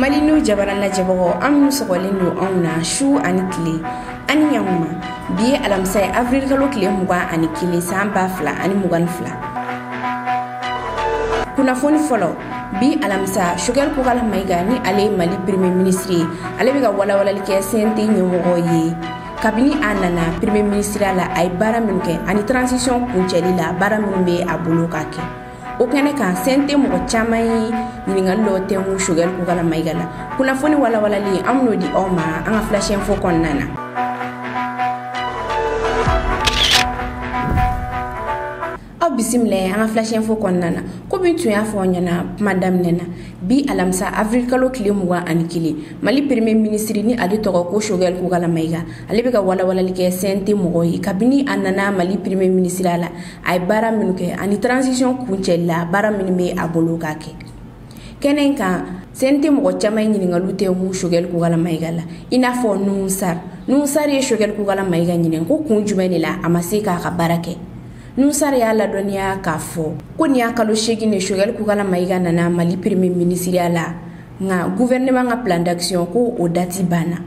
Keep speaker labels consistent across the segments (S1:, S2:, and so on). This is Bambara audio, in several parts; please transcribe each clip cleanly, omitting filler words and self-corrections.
S1: Malinu jabaran la jabago am sogolin do auna shu ani kile ani yamma bi alamsay avril kalo kile muga ani kile samba fla ani mugan fla kuna foni folo bi alamsa shugal ko kala maiga ni ale mali premier ministre ale be ga wala like sente nyomo yi kabini anana premier ministre la ay bara minke ani transition kuncheli la bara minbe abulu kake o kene kan sente mo chamai ni ngalo te mu shugal ko kala maigala kuna foni wala li amno di oma anga flash info konnana bisimile anga flash info konnana ko bintu ya fo nyana madame nena bi alamsa avril kalo kile muwa ani kile mali premier ministre ni adi to ko shugal ko kala maiga ale be ga wala like sente mo yi kabini anana mali premier ministre ala ay bara minuke ani transition kunchela bara minme abolo kake kenen ka sente mo chama ni ngalute mu shugal ko kala maiga la ina fo nusar ye shugal ko kala maiga ni ko kunjumeni la amasika ka barake nusar ya la donia kafo ko ni akalo shegi ne shugal ku kala maiga nana mali premier ministre ala nga gouvernement nga plan d'action ko o dati bana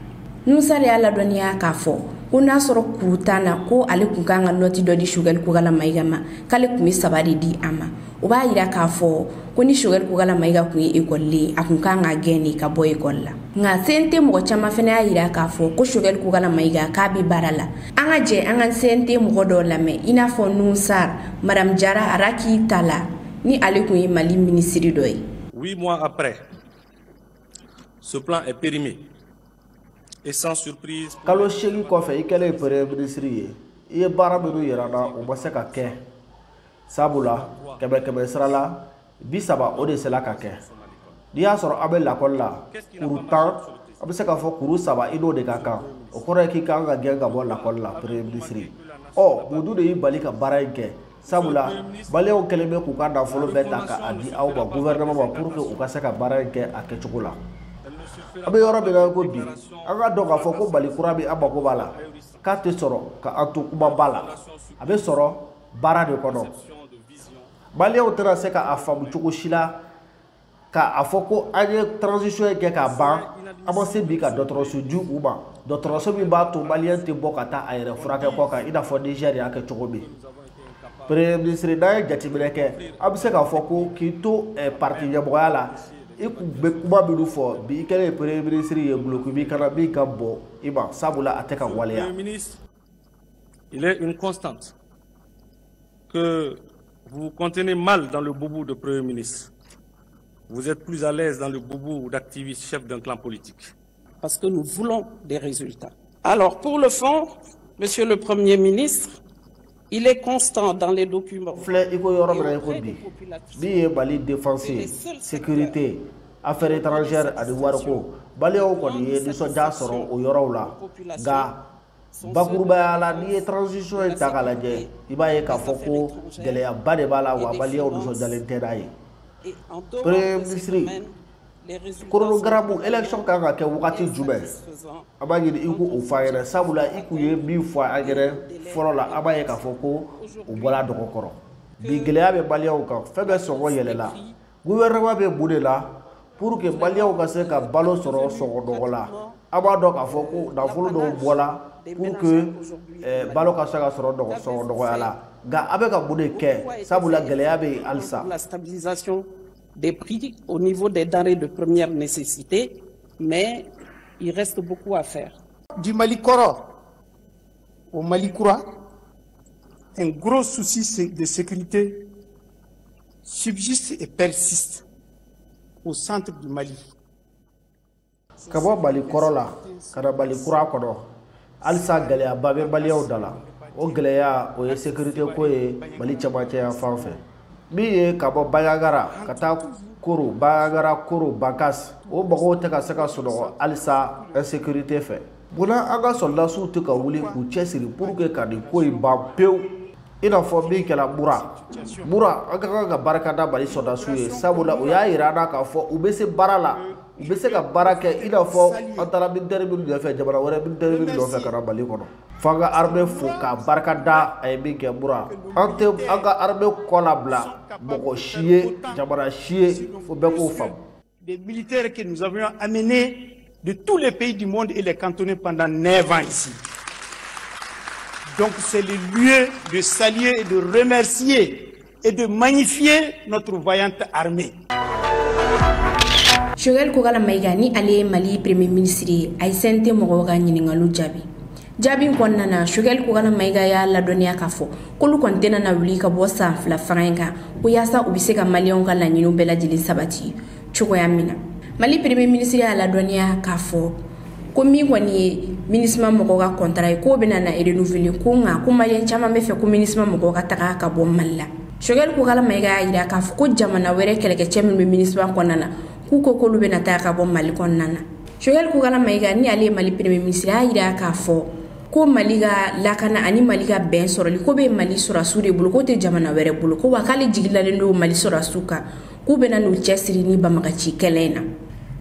S1: nusar ya la donia kafo ko na soro kurutana ko ale ku kanga noti do di shugal ku kala maiga ma kale ku mi sabadi di ama o ba yira kafo ko ni shugal ku kala maiga ku école akun kanga geni ka boy école nga sente mo chama fena yira kafo ko shugal ku kala maiga ka bi barala anga je anga sente mo do lame ina fo nusar madame Jara araki tala ni ale ku mali ministre doy
S2: 8 mois après ce plan est périmé et sans surprise
S3: kalo shegi ko fe ikele premier ministre ye bara benu yerana o ba se ka ke sabula kebe srala bisaba o de sela ka ke dia soro abel la kolla kurutan abse ka fo kuru saba ido de kaka o kore ki ka ga genga bo la kolla premier ministre o budu de bali ka bara ke sabula bale o keleme ku ka da folo beta ka adi aw ba gouvernement ba pour que o ka se ka bara ke akechukula abe yoro be ga ko bi aga do ka fo ko bali kura bi abako bala ka te soro ka antu kuba bala abe soro bara de kono bali o tera se ka afabu chuko shila ka afoko anye transition ke ka ban amose bi ka dotro suju uba dotro so bi ba to bali te bokata ayre furake ko ka ida fo Nigeria ke chuko bi premier ministre da jati bileke abse ka foko kito parti ya boyala iku be kuba bidu fo bi kele premier ministre ye bloku bi kana bi ka bo iba sabula ateka waleya
S2: il est une constante que vous contenez mal dans le boubou de premier ministre. Vous êtes plus à l'aise dans le boubou d'activiste chef d'un clan politique.
S4: Parce que nous voulons des résultats. Alors pour le fond, monsieur le Premier ministre, il est constant dans les documents.
S3: Défense, sécurité, affaires étrangères à Warko, Baléo Kodi, des soldats seront au Yorola, Ga, Bakuruba, la transition est à la guerre, Ibaye Kafoko, Delea Badebala ou Abaléo de Sodalenteraï. Premier ministre, chronogramme élection kanga ke wakati jumé abaye iku o fayere sabula iku ye bi fois agere forola abaye ka foko o bola do kokoro bi geleya be baliyaw ka febe sogo yelela gouvernement be budela pour que baliyaw ka se ka balo soro sogo dogola aba do ka foko da fulu do bola pour que balo ka se ka soro dogo sogo dogola ga abe ka bude ke sabula geleya be alsa
S4: la stabilisation des prix au niveau des denrées de première nécessité, mais il reste beaucoup à faire.
S5: Du Mali Koro au Mali Koura, un gros souci de sécurité subsiste et persiste au centre du Mali.
S3: Kabo Mali Korola, kada Mali Koura kono, alsa galea babe baliyaw dala, o galea o sécurité ko e Mali chamache ya fanfe. Biye kabo bayagara kata koro bayagara koro bakas o bago te ka saka sodo alisa insécurité fait buna aga soldat su te ka wuli ku chesiri pour que kadi koy ba pew ina fo bi kala bura aga ga baraka da bali soldat su e sabula o ya irada ka fo ubese barala ubese ka baraka ina fo antara militaire bi do fe jabara wala militaire bi do fe kara bali kono fanga armée fo ka baraka da ay bi ke bura ante aga armée kolabla boko chier jabara chier fo be ko fam
S5: des militaires que nous avions amenés de tous les pays du monde et les cantonnés pendant 9 ans ici. Donc c'est le lieu de saluer et de remercier et de magnifier notre vaillante armée.
S1: Choguel Kougala Maïga ni ale Mali Premier Ministre ay sente mogo ga ñiningalu jabi konnana Choguel Kougala Maïga ya la donia kafo kolu kontena na wuli ka bo san fla franka ko yasa ubise ka malion ka la ñinu bela jili sabati chogo ya mina Mali Premier Ministre ya la donia kafo ko mi woni ministre mogo ga contrat ko benana e renouveler ko nga ko malien chama me fe ko ministre mogo ga taka ka bo malla Choguel Kougala Maïga ira kafo ko jamana were keleke chemin ministre konnana kuko kolu bena ta ka bo Mali konnana Choguel Kougala Maïga ni ale Mali Premier Ministre ira kafo ko Mali ga lakana ani Mali ga ben soroli ko be Mali sura sure bulu ko te jamana were bulu ko wakale jigilale ndo Mali sura suka ku bena no chesiri ni bamagachi kelena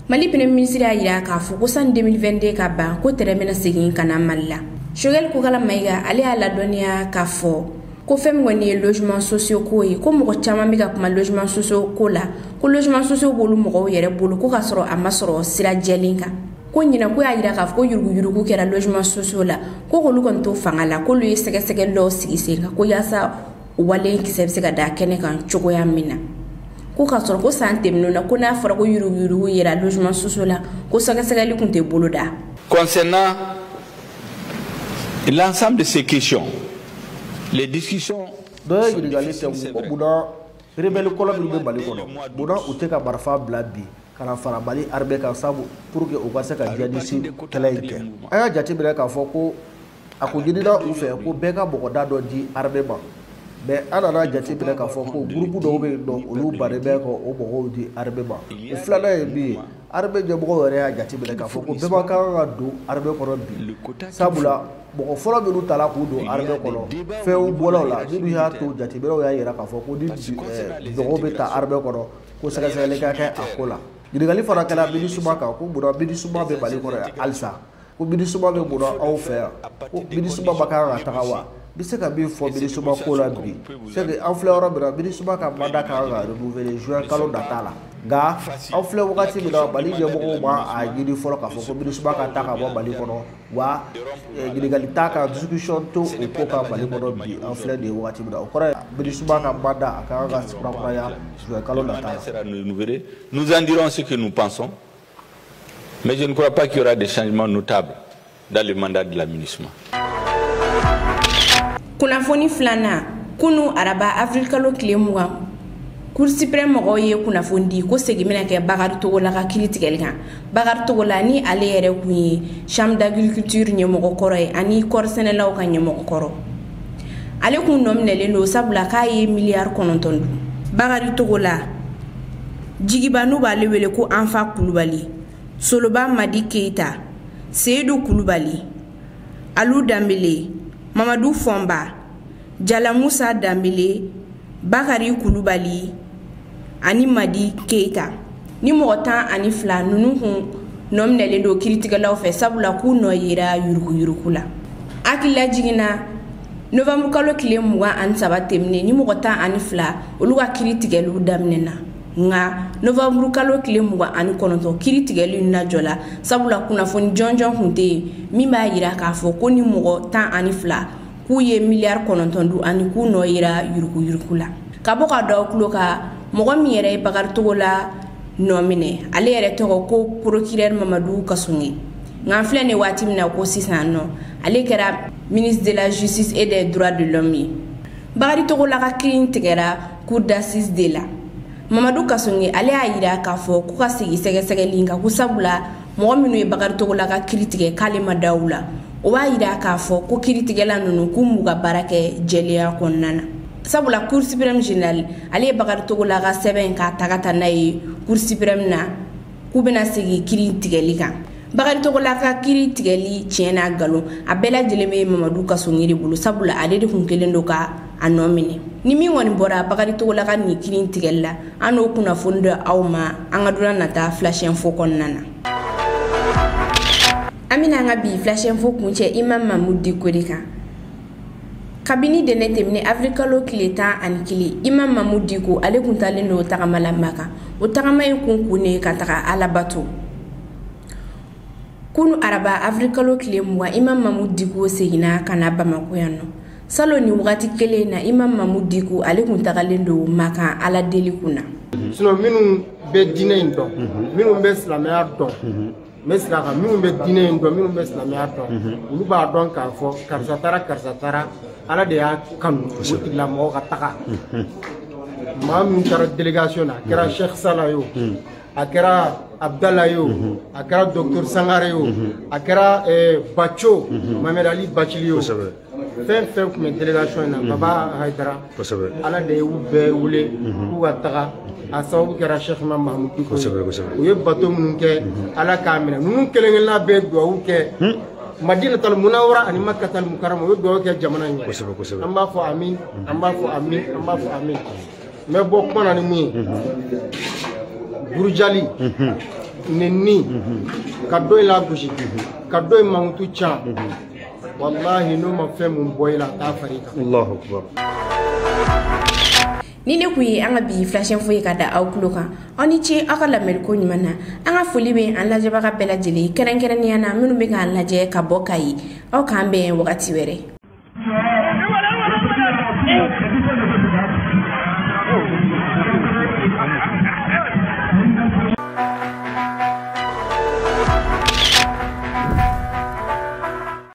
S1: Mali Premier Ministre ira kafo ko san 2022 ka ba ko teremena segin kana malla Choguel Kougala Maïga ale ala donia kafo ko fem woni logement sociaux ko yi ko mo chama mi ga kuma logement sociaux ko la ko logement sociaux bolu mo yere bolu ko kasoro amasoro sira jelinka ko nyina ko ayira ka ko yurugu kera logement sociaux la ko lu kon to fangala ko lu sege lo sigisenga ko yasa wale kisebse ga da kene kan chogo ya mina ko kasoro ko sante minona ko na fara ko yurugu yera logement sociaux la ko sege li kunte bolu da.
S6: Concernant l'ensemble de ces questions, les discussions
S3: de l'égalité Bouddha rebelle colonne de Balikono Bouddha ou Teka Barfa Blabi kana fara Mali arbe ka sabu pour que o ka se ka jadisi kelaike aya jati bere ka foko akujidida u fe ko beka bokoda do di arbe ba be anana jati bere ka foko groupe do be do olu bare be ko o bogo di arbe ba o flana e bi arbe je bogo re ya jati bere ka foko be ba ka do arbe ko bi sabula boko folo be lu tala ku do arbe ko fe o bolo la ni ya to jati bere ya yira ka foko di bogo be ta arbe ko saka sele ka ka akola Dirigali fara kala bidi suba ka ko bura bidi suba be bali ko alsa ko bidi suba be bura aw fe ko bidi suba bakara tagawa bise ka bi fo bidi suba ko la bi c'est que en fleur bra bidi suba ka manda ka ga renouveler juin kalo datala ga en fleur wakati bi da bali je bo ma a gidi folo ka fo ko bidi suba ka taka bo bali ko wa dirigali taka discussion to ko ka bali ko bi en fleur de wakati bi da ko bidi suba ka manda ka ga spra ya juin kalo datala
S6: nous en dirons ce que nous pensons, mais je ne crois pas qu'il y aura des changements notables dans le mandat de l'aménagement.
S1: Kunafoni flana kunu araba Afrika lo kilemwa Cour suprême mo ye kunafondi ko segimena ke Bakary Togola ka critiquer kan Bakary Togola ni ale yere kunyi chambre d'agriculture nyemo koro ani korsenelaw kan nyemo koro ale kun nomnele no sabula ka ye milliard konontondu Bakary Togola Jigibanu bale wele ko Anfa Kulubali Soloba Madi Keita Seydou Kulubali Alou Dambele Mamadou Fomba Jala Moussa Dambele Bakary Kulubali ani Madi Keita ni motan ani fla nunu hun nomnele do critique law fe sabula ku no yira yuruku la akila jigina novembre kalo kile muwa an sabatemne ni motan ani fla oluga critique lu damnena nga novembre kalo kile muwa ani kononto critique lu na jola sabula kuna foni jonjon hunte mi ba yira ka fo ko ni motan ani fla ku ye milliard konontondu ani ku no yira yuruku la kaboka do kloka mogo mi yere Bakary Togola nomine ale yere to ko procureur Mamadou Kassoumi ngafle ne wati mina ko sisano ale kera ministre de la justice et des droits de l'homme Bakary Togola ka clean tegera cour d'assises de la Mamadou Kassoumi ale ayira ka fo ko ka sigi sege linga ku sabula mogo minu e Bakary Togola ka critique kalima dawla o wa yira ka fo ko critique la nunu ku muga barake jelia konnana sabula Cour suprême générale ale Bakary Togola ga seben ka tagata nay Cour suprême na ku bena sigi kiri tigeli kan Bakary Togola ka kiri tigeli tiena galo abela jeleme Mamadou Kassoumi de bulu sabula ale de kun kelen do ka anomine ni mi woni bora Bakary Togola ka ni kiri tigella ano kuna fondo awma anga duna nata flash info konnana amina nga bi flash info kunche Imam Mamoudi Kodika kabini dene temne afrikalo kile 11 imam Mahmoud Dicko ale kun talen do tagamala maka o tagama e kunkune ka taga alabato kunu araba afrikalo kile muwa imam Mahmoud Dicko segina kana Bamako yanno salo ni wagati kele na imam Mahmoud Dicko ale kun tagalen do maka ala deli kuna
S7: sino minu be dine ndo minu be islamia do mesela minu be dine ndo minu be islamia do ulu ba don ka fo karsa tara ala de ya kanu la mo ka taka ma min tara delegation na kera Cheikh Salah yo akera Abdallah yo akera Docteur Sangare yo akera Bacho Mohamed Ali Bachili yo fɛn kuma delegation na Baba Haidara ala de yu bɛɛ wele k'u ka taga a sababu kɛra Cheikh Mahmoud Dicko u ye bato minnu kɛ ala k'a minɛ ninnu kelen-kelenna bɛɛ duwawu kɛ Madinatul Munawwara ani Makkatul Mukarrama u ye duwawu kɛ jamana in ɲɛ an b'a fɔ amin an b'a fɔ amin an b'a fɔ amin n bɛ bɔ kuma na ni mun ye Burujali Nenni ka dɔ in lagosi ka dɔ in mankutu can wallahi no ma fɛn mun bɔ i la t'a fari kan Allahu Akbar
S1: ni ne kuyi an ka bi flashen foyi ka da aw kulo kan aw ni ce aw ka lamɛnni ko ɲuman na an ka foli bɛ an lajɛbaga bɛɛ lajɛlen kɛrɛnkɛrɛnnenya na minnu bɛ k'an lajɛ ka bɔ Kayi aw k'an bɛn wagati wɛrɛ